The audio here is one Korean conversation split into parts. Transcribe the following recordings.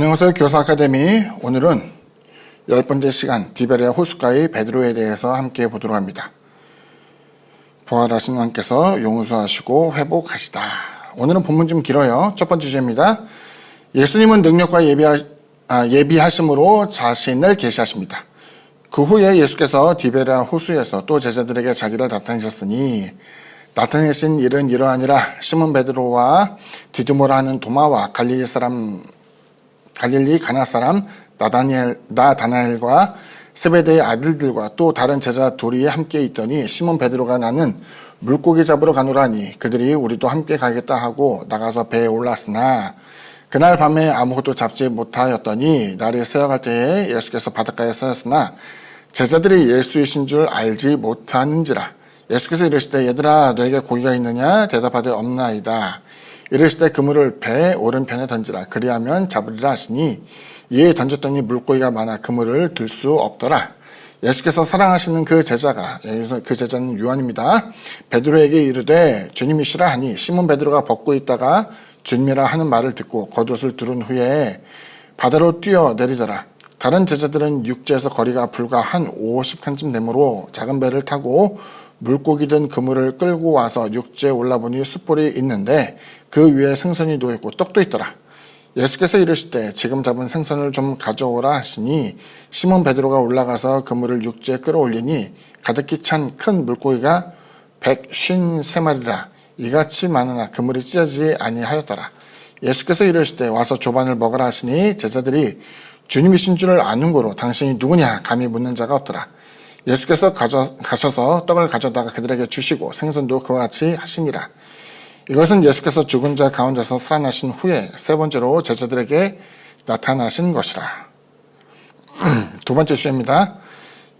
안녕하세요. 교사 아카데미. 오늘은 10번째 시간 디베레아 호숫가의 베드로에 대해서 함께 보도록 합니다. 부활하신 왕께서 용서하시고 회복하시다. 오늘은 본문 좀 길어요. 첫 번째 주제입니다. 예수님은 능력과 예비하심으로 자신을 계시하십니다. 그 후에 예수께서 디베레아 호수에서 또 제자들에게 자기를 나타내셨으니 나타내신 일은 이러하니라. 시몬 베드로와 디두모라 하는 도마와 갈릴리 가나 사람 나다나엘과 세베대의 아들들과 또 다른 제자 둘이 함께 있더니 시몬 베드로가 나는 물고기 잡으러 가노라니 그들이 우리도 함께 가겠다 하고 나가서 배에 올랐으나 그날 밤에 아무것도 잡지 못하였더니 날이 새어갈 때에 예수께서 바닷가에 서셨으나 제자들이 예수이신 줄 알지 못하는지라. 예수께서 이르시되 얘들아 너에게 고기가 있느냐 대답하되 없나이다. 이르시되 그물을 배 오른편에 던지라. 그리하면 잡으리라 하시니 이에 던졌더니 물고기가 많아 그물을 들 수 없더라. 예수께서 사랑하시는 그 제자가, 여기서 그 제자는 요한입니다. 베드로에게 이르되 주님이시라 하니 시몬 베드로가 벗고 있다가 주님이라 하는 말을 듣고 겉옷을 두른 후에 바다로 뛰어내리더라. 다른 제자들은 육지에서 거리가 불과 한 50칸쯤 되므로 작은 배를 타고 물고기 든 그물을 끌고 와서 육지에 올라보니 숯불이 있는데 그 위에 생선이 놓여있고 떡도 있더라. 예수께서 이르시되 지금 잡은 생선을 좀 가져오라 하시니 시몬 베드로가 올라가서 그물을 육지에 끌어올리니 가득히 찬 큰 물고기가 153마리라. 이같이 많으나 그물이 찢어지지 아니하였더라. 예수께서 이르시되 와서 조반을 먹으라 하시니 제자들이 주님이신 줄을 아는 고로 당신이 누구냐 감히 묻는 자가 없더라. 예수께서 가셔서 떡을 가져다가 그들에게 주시고 생선도 그와 같이 하시니라. 이것은 예수께서 죽은 자 가운데서 살아나신 후에 세 번째로 제자들에게 나타나신 것이라. 두 번째 주제입니다.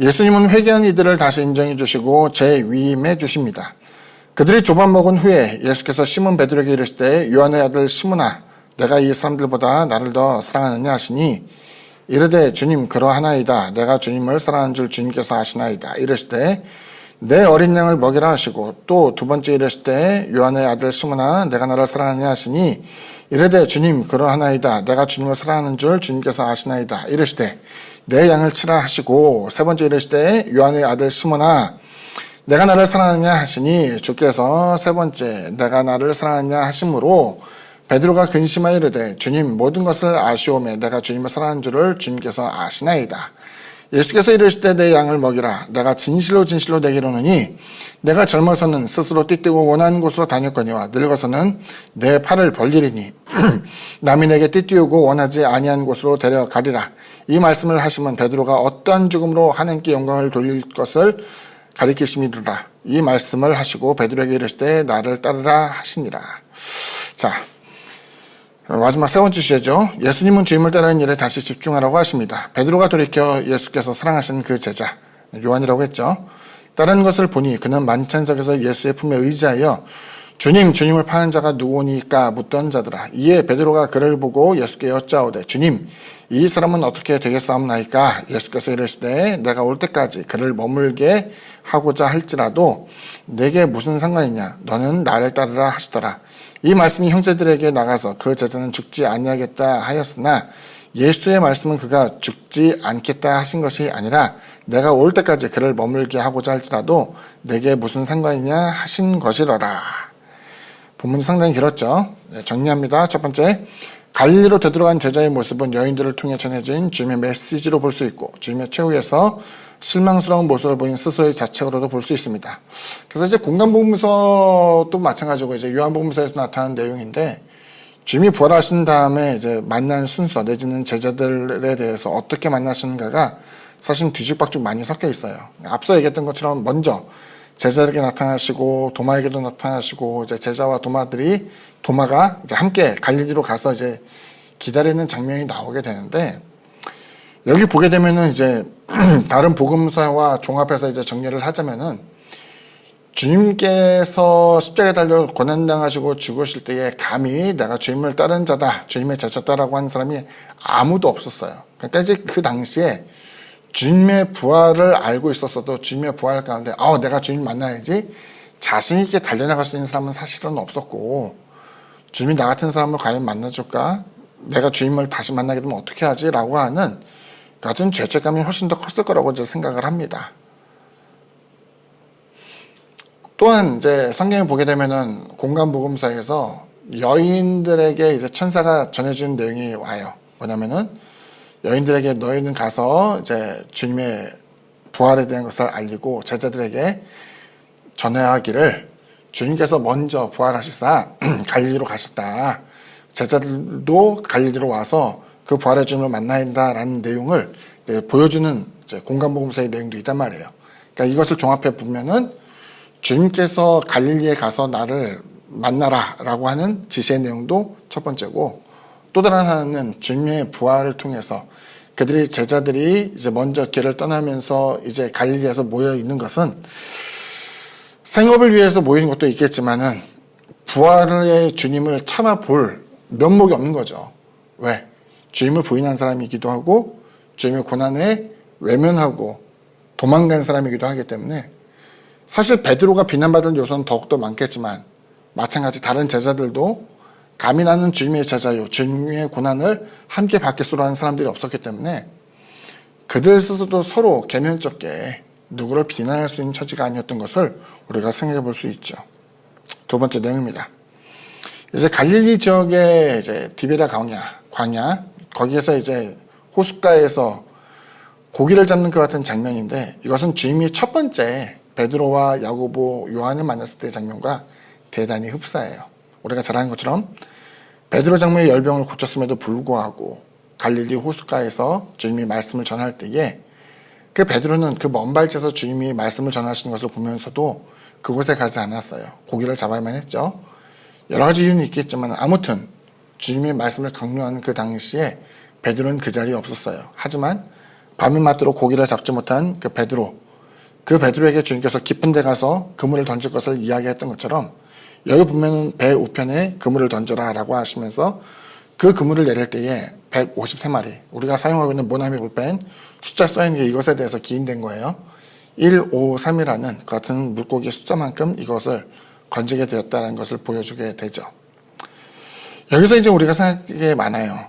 예수님은 회개한 이들을 다시 인정해 주시고 재위임해 주십니다. 그들이 조반 먹은 후에 예수께서 시몬 베드로에게 이르시되 요한의 아들 시몬아 내가 이 사람들보다 나를 더 사랑하느냐 하시니 이르되 주님 그러하나이다. 내가 주님을 사랑하는 줄 주님께서 아시나이다. 이르시되 내 어린 양을 먹이라 하시고 또 두 번째 이르시되 요한의 아들 시몬아 내가 나를 사랑하느냐 하시니 이르되 주님 그러하나이다. 내가 주님을 사랑하는 줄 주님께서 아시나이다. 이르시되 내 양을 치라 하시고 세 번째 이르시되 요한의 아들 시몬아 내가 나를 사랑하느냐 하시니 주께서 세 번째 내가 나를 사랑하느냐 하심으로 베드로가 근심하여 이르되 주님 모든 것을 아시오매 내가 주님을 사랑하는 줄을 주님께서 아시나이다. 예수께서 이르시되 내 양을 먹이라. 내가 진실로 진실로 내게 이르노니 내가 젊어서는 스스로 띠뛰고 원하는 곳으로 다녔거니와 늙어서는 내 팔을 벌리리니 남이 내게 띠뛰고 원하지 아니한 곳으로 데려가리라. 이 말씀을 하시면 베드로가 어떠한 죽음으로 하나님께 영광을 돌릴 것을 가리키심이라. 이 말씀을 하시고 베드로에게 이르시되 나를 따르라 하시니라. 자, 마지막 세 번째 주제죠. 예수님은 주님을 따르는 일에 다시 집중하라고 하십니다. 베드로가 돌이켜 예수께서 사랑하시는 그 제자 요한이라고 했죠. 따르는 것을 보니 그는 만찬석에서 예수의 품에 의지하여 주님을 파는 자가 누구니까 묻던 자더라. 이에 베드로가 그를 보고 예수께 여짜오되 주님 이 사람은 어떻게 되겠사옵나이까. 예수께서 이르시되 내가 올 때까지 그를 머물게 하고자 할지라도 내게 무슨 상관이냐. 너는 나를 따르라 하시더라. 이 말씀이 형제들에게 나가서 그 제자는 죽지 아니하겠다 하였으나 예수의 말씀은 그가 죽지 않겠다 하신 것이 아니라 내가 올 때까지 그를 머물게 하고자 할지라도 내게 무슨 상관이냐 하신 것이러라. 본문이 상당히 길었죠. 정리합니다. 첫 번째, 갈릴리로 되돌아간 제자의 모습은 여인들을 통해 전해진 주님의 메시지로 볼 수 있고 주님의 최후에서 실망스러운 모습을 보인 스스로의 자책으로도 볼 수 있습니다. 그래서 이제 공간복음서도 마찬가지고 이제 요한복음서에서 나타난 내용인데 주님이 부활하신 다음에 이제 만난 순서 내지는 제자들에 대해서 어떻게 만나시는가가 사실 뒤죽박죽 많이 섞여 있어요. 앞서 얘기했던 것처럼 먼저 제자에게 나타나시고 도마에게도 나타나시고 이제 제자와 도마가 이제 함께 갈릴리로 가서 이제 기다리는 장면이 나오게 되는데 여기 보게 되면은 이제 다른 복음서와 종합해서 이제 정리를 하자면은 주님께서 십자가에 달려 고난당하시고 죽으실 때에 감히 내가 주님을 따르는 자다, 주님의 제자다라고 하는 사람이 아무도 없었어요. 그러니까 이제 그 당시에 주님의 부활을 알고 있었어도 주님의 부활 가운데 내가 주님 만나야지 자신 있게 달려나갈 수 있는 사람은 사실은 없었고 주님이 나 같은 사람을 과연 만나줄까? 내가 주님을 다시 만나게 되면 어떻게 하지? 라고 하는 같은 죄책감이 훨씬 더 컸을 거라고 이제 생각을 합니다. 또한 이제 성경을 보게 되면은 공간복음서에서 여인들에게 이제 천사가 전해주는 내용이 와요. 뭐냐면은 여인들에게 너희는 가서 이제 주님의 부활에 대한 것을 알리고 제자들에게 전해야 하기를 주님께서 먼저 부활하시사 갈릴리로 가셨다. 제자들도 갈릴리로 와서 그 부활의 주님을 만나야 한다라는 내용을 보여주는 이제 공간복음서의 내용도 있단 말이에요. 그러니까 이것을 종합해 보면은 주님께서 갈릴리에 가서 나를 만나라라고 하는 지시의 내용도 첫 번째고, 또 다른 하나는 주님의 부활을 통해서 제자들이 이제 먼저 길을 떠나면서 이제 갈릴리에서 모여 있는 것은 생업을 위해서 모이는 것도 있겠지만은 부활의 주님을 참아볼 면목이 없는 거죠. 왜? 주님을 부인한 사람이기도 하고 주님의 고난에 외면하고 도망간 사람이기도 하기 때문에, 사실 베드로가 비난받을 요소는 더욱더 많겠지만 마찬가지 다른 제자들도 감히 나는 주님의 제자요 주님의 고난을 함께 받겠소로 하는 사람들이 없었기 때문에 그들 스스로도 서로 계면쩍게 누구를 비난할 수 있는 처지가 아니었던 것을 우리가 생각해 볼 수 있죠. 두 번째 내용입니다. 이제 갈릴리 지역의 이제 디베랴 광야, 거기에서 이제 호숫가에서 고기를 잡는 것 같은 장면인데, 이것은 주님이 첫 번째 베드로와 야고보, 요한을 만났을 때의 장면과 대단히 흡사해요. 우리가 잘 아는 것처럼 베드로 장모의 열병을 고쳤음에도 불구하고 갈릴리 호숫가에서 주님이 말씀을 전할 때에 그 베드로는 그 먼 발치에서 주님이 말씀을 전하시는 것을 보면서도 그곳에 가지 않았어요. 고기를 잡아야만 했죠. 여러 가지 이유는 있겠지만 아무튼 주님의 말씀을 강요하는 그 당시에 베드로는 그 자리에 없었어요. 하지만 밤이 맞도록 고기를 잡지 못한 그 베드로에게 주님께서 깊은 데 가서 그물을 던질 것을 이야기했던 것처럼, 여기 보면 배 우편에 그물을 던져라 라고 하시면서 그 그물을 내릴 때에 153마리, 우리가 사용하고 있는 모나미 볼펜 숫자 써있는 게 이것에 대해서 기인된 거예요. 153이라는 그 같은 물고기 숫자만큼 이것을 건지게 되었다는 것을 보여주게 되죠. 여기서 이제 우리가 생각하는 게 많아요.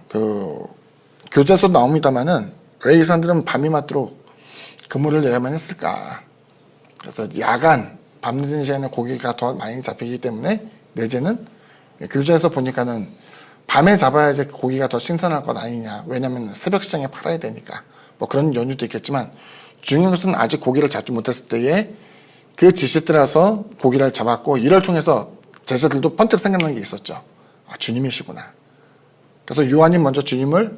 교재에서 나옵니다만은 왜 이 사람들은 밤이 맞도록 그물을 내려만 했을까? 그래서 야간, 밤늦은 시간에 고기가 더 많이 잡히기 때문에 내지는 교재에서 보니까는 밤에 잡아야지 고기가 더 신선할 것 아니냐. 왜냐면 새벽 시장에 팔아야 되니까. 뭐 그런 연유도 있겠지만, 중요한 것은 아직 고기를 잡지 못했을 때에 그 지시에 따라서 고기를 잡았고, 이를 통해서 제자들도 번뜩 생각나는 게 있었죠. 아, 주님이시구나. 그래서 요한이 먼저 주님을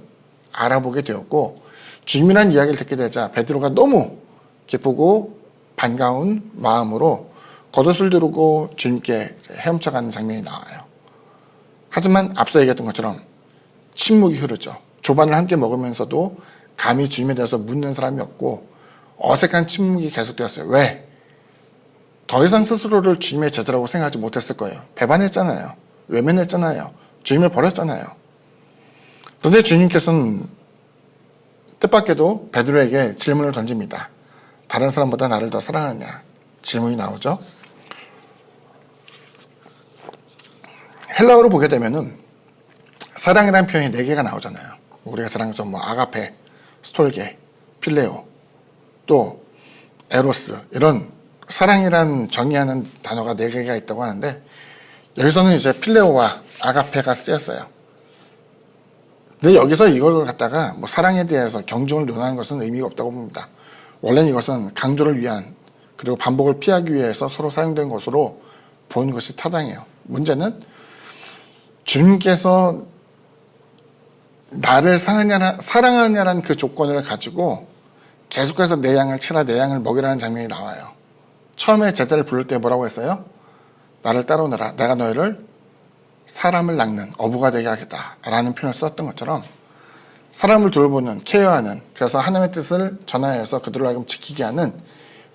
알아보게 되었고, 주님이라는 이야기를 듣게 되자 베드로가 너무 기쁘고 반가운 마음으로 겉옷을 두르고 주님께 헤엄쳐가는 장면이 나와요. 하지만 앞서 얘기했던 것처럼 침묵이 흐르죠. 조반을 함께 먹으면서도 감히 주님에 대해서 묻는 사람이 없고 어색한 침묵이 계속되었어요. 왜? 더 이상 스스로를 주님의 제자라고 생각하지 못했을 거예요. 배반했잖아요. 외면했잖아요. 주님을 버렸잖아요. 그런데 주님께서는 뜻밖에도 베드로에게 질문을 던집니다. 다른 사람보다 나를 더 사랑하느냐? 질문이 나오죠. 헬라어로 보게 되면은 사랑이라는 표현이 4개가 나오잖아요. 우리가 잘 아는 것처럼 뭐 아가페, 스톨게, 필레오, 또 에로스, 이런 사랑이란 정의하는 단어가 4개가 있다고 하는데, 여기서는 이제 필레오와 아가페가 쓰였어요. 근데 여기서 이걸 갖다가 뭐 사랑에 대해서 경중을 논하는 것은 의미가 없다고 봅니다. 원래는 이것은 강조를 위한, 그리고 반복을 피하기 위해서 서로 사용된 것으로 보는 것이 타당해요. 문제는 주님께서 나를 사랑하냐라는 그 조건을 가지고 계속해서 내 양을 치라, 내 양을 먹이라는 장면이 나와요. 처음에 제자를 부를 때 뭐라고 했어요? 나를 따라오너라. 내가 너희를 사람을 낚는 어부가 되게 하겠다라는 표현을 썼던 것처럼, 사람을 돌보는, 케어하는, 그래서 하나님의 뜻을 전하여서 그들을 하여금 지키게 하는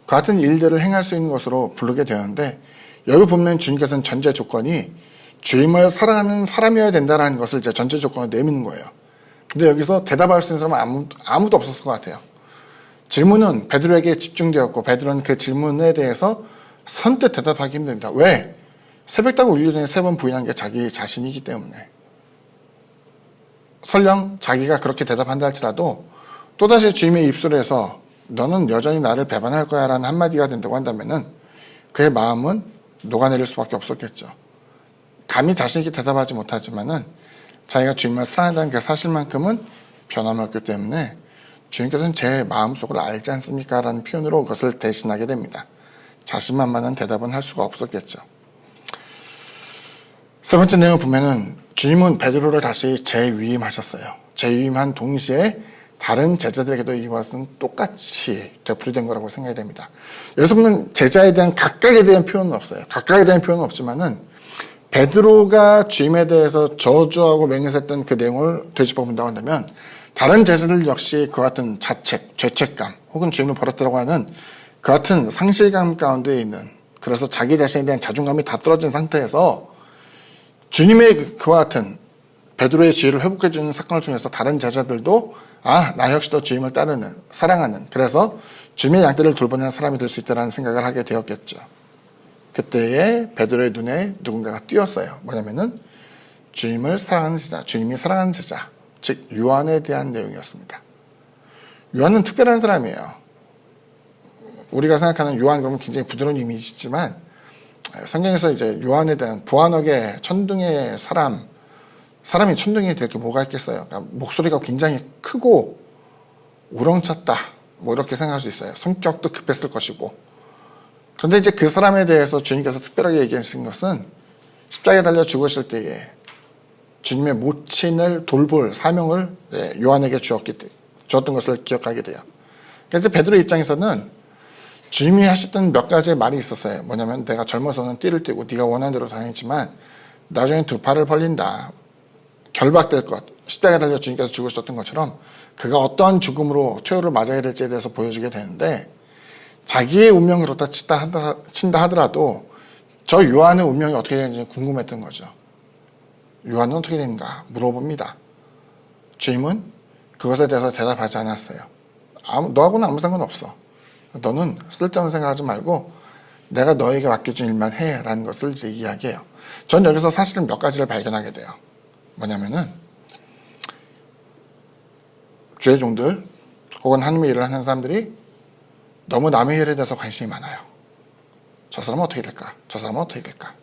그 같은 일들을 행할 수 있는 것으로 부르게 되었는데, 여기 보면 주님께서는 전제 조건이 주님을 사랑하는 사람이어야 된다는 것을 이제 전제 조건으로 내미는 거예요. 근데 여기서 대답할 수 있는 사람은 아무도 없었을 것 같아요. 질문은 베드로에게 집중되었고, 베드로는 그 질문에 대해서 선뜻 대답하기 힘듭니다. 왜? 새벽다고 울리기 전에 3번 부인한 게 자기 자신이기 때문에. 설령 자기가 그렇게 대답한다 할지라도 또다시 주님의 입술에서 너는 여전히 나를 배반할 거야 라는 한마디가 된다고 한다면은 그의 마음은 녹아내릴 수밖에 없었겠죠. 감히 자신있게 대답하지 못하지만은 자기가 주님을 사랑한다는 그 사실만큼은 변함없기 때문에 주님께서는 제 마음속을 알지 않습니까? 라는 표현으로 그것을 대신하게 됩니다. 자신만만한 대답은 할 수가 없었겠죠. 세 번째 내용을 보면은 주님은 베드로를 다시 재위임하셨어요. 재위임한 동시에 다른 제자들에게도 이것은 똑같이 되풀이된 거라고 생각이 됩니다. 여기서 보면 제자에 대한 각각에 대한 표현은 없어요. 각각에 대한 표현은 없지만은 베드로가 주님에 대해서 저주하고 맹세했던 그 내용을 되짚어 본다고 한다면 다른 제자들 역시 그 같은 자책, 죄책감 혹은 주님을 버렸다고 하는 그 같은 상실감 가운데 있는, 그래서 자기 자신에 대한 자존감이 다 떨어진 상태에서 주님의 그와 같은 베드로의 지혜를 회복해 주는 사건을 통해서 다른 제자들도 나 역시도 주님을 따르는, 사랑하는, 그래서 주님의 양떼를 돌보는 사람이 될 수 있다는 생각을 하게 되었겠죠. 그때에 베드로의 눈에 누군가가 띄었어요. 뭐냐면은 주님을 사랑하는 제자, 주님이 사랑하는 제자, 즉 요한에 대한 내용이었습니다. 요한은 특별한 사람이에요. 우리가 생각하는 요한 그러면 굉장히 부드러운 이미지지만 성경에서 이제 요한에 대한 보안하게 천둥의 사람이 천둥이 될 게 뭐가 있겠어요. 그러니까 목소리가 굉장히 크고 우렁찼다 뭐 이렇게 생각할 수 있어요. 성격도 급했을 것이고. 그런데 이제 그 사람에 대해서 주님께서 특별하게 얘기하신 것은 십자가에 달려 죽으실 때에 주님의 모친을 돌볼 사명을 요한에게 주었던 것을 기억하게 돼요. 그래서 베드로 입장에서는 주님이 하셨던 몇 가지의 말이 있었어요. 뭐냐면 내가 젊어서는 띠를 띠고 네가 원하는 대로 다녔지만 나중에 두 팔을 벌린다. 결박될 것. 십자가에 달려 주님께서 죽으셨던 것처럼 그가 어떠한 죽음으로 최후를 맞아야 될지에 대해서 보여주게 되는데 자기의 운명이 그렇다 친다 하더라도 저 요한의 운명이 어떻게 되는지 궁금했던 거죠. 요한은 어떻게 되는가 물어봅니다. 주님은 그것에 대해서 대답하지 않았어요. 너하고는 아무 상관없어. 너는 쓸데없는 생각하지 말고 내가 너에게 맡겨준 일만 해 라는 것을 이제 이야기해요. 전 여기서 사실은 몇 가지를 발견하게 돼요. 뭐냐면은 주의 종들 혹은 하나님의 일을 하는 사람들이 너무 남의 일에 대해서 관심이 많아요. 저 사람은 어떻게 될까? 저 사람은 어떻게 될까?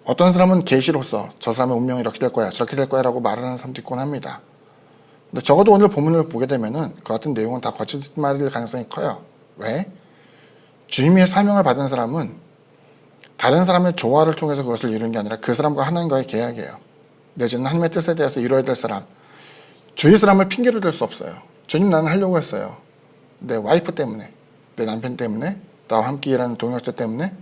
어떤 사람은 계시로서 저 사람의 운명이 이렇게 될 거야 저렇게 될 거야 라고 말을 하는 사람도 있곤 합니다. 근데 적어도 오늘 본문을 보게 되면은 그 같은 내용은 다 거짓말일 가능성이 커요. 왜? 주님의 사명을 받은 사람은 다른 사람의 조화를 통해서 그것을 이루는 게 아니라 그 사람과 하나님과의 계약이에요. 내지는 하나님의 뜻에 대해서 이루어야 될 사람. 주위 사람을 핑계로 댈 수 없어요. 주님 나는 하려고 했어요. 내 와이프 때문에, 내 남편 때문에, 나와 함께 일하는 동역자 때문에,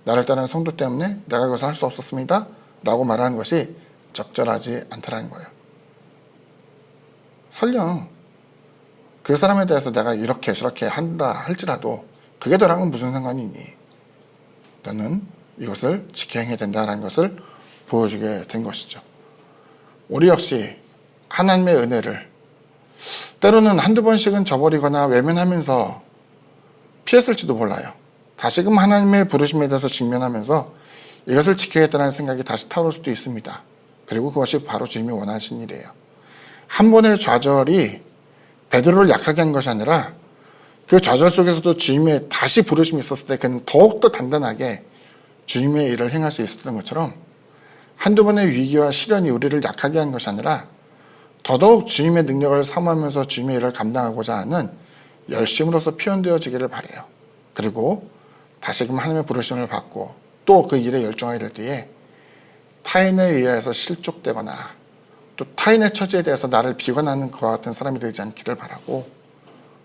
나를 따르는 성도 때문에 내가 그것을 할 수 없었습니다. 라고 말하는 것이 적절하지 않다라는 거예요. 설령 그 사람에 대해서 내가 이렇게 저렇게 한다 할지라도 그게 너랑은 무슨 상관이 있니? 너는 이것을 지켜 행해야 된다는 것을 보여주게 된 것이죠. 우리 역시 하나님의 은혜를 때로는 한두 번씩은 저버리거나 외면하면서 피했을지도 몰라요. 다시금 하나님의 부르심에 대해서 직면하면서 이것을 지켜야겠다는 생각이 다시 타오를 수도 있습니다. 그리고 그것이 바로 주님이 원하신 일이에요. 한 번의 좌절이 베드로를 약하게 한 것이 아니라 그 좌절 속에서도 주님의 다시 부르심이 있었을 때 그는 더욱더 단단하게 주님의 일을 행할 수 있었던 것처럼 한두 번의 위기와 시련이 우리를 약하게 한 것이 아니라 더더욱 주님의 능력을 사모하면서 주님의 일을 감당하고자 하는 열심으로서 표현되어지기를 바라요. 그리고 다시금 하나님의 부르심을 받고 또 그 일에 열중하게 될 때에 타인에 의해서 실족되거나 또 타인의 처지에 대해서 나를 비관하는 것과 같은 사람이 되지 않기를 바라고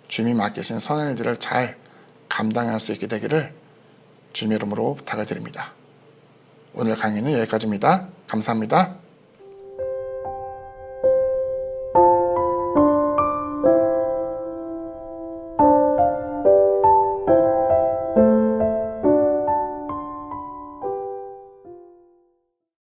주님이 맡기신 선한 일들을 잘 감당할 수 있게 되기를 주님의 이름으로 부탁을 드립니다. 오늘 강의는 여기까지입니다. 감사합니다.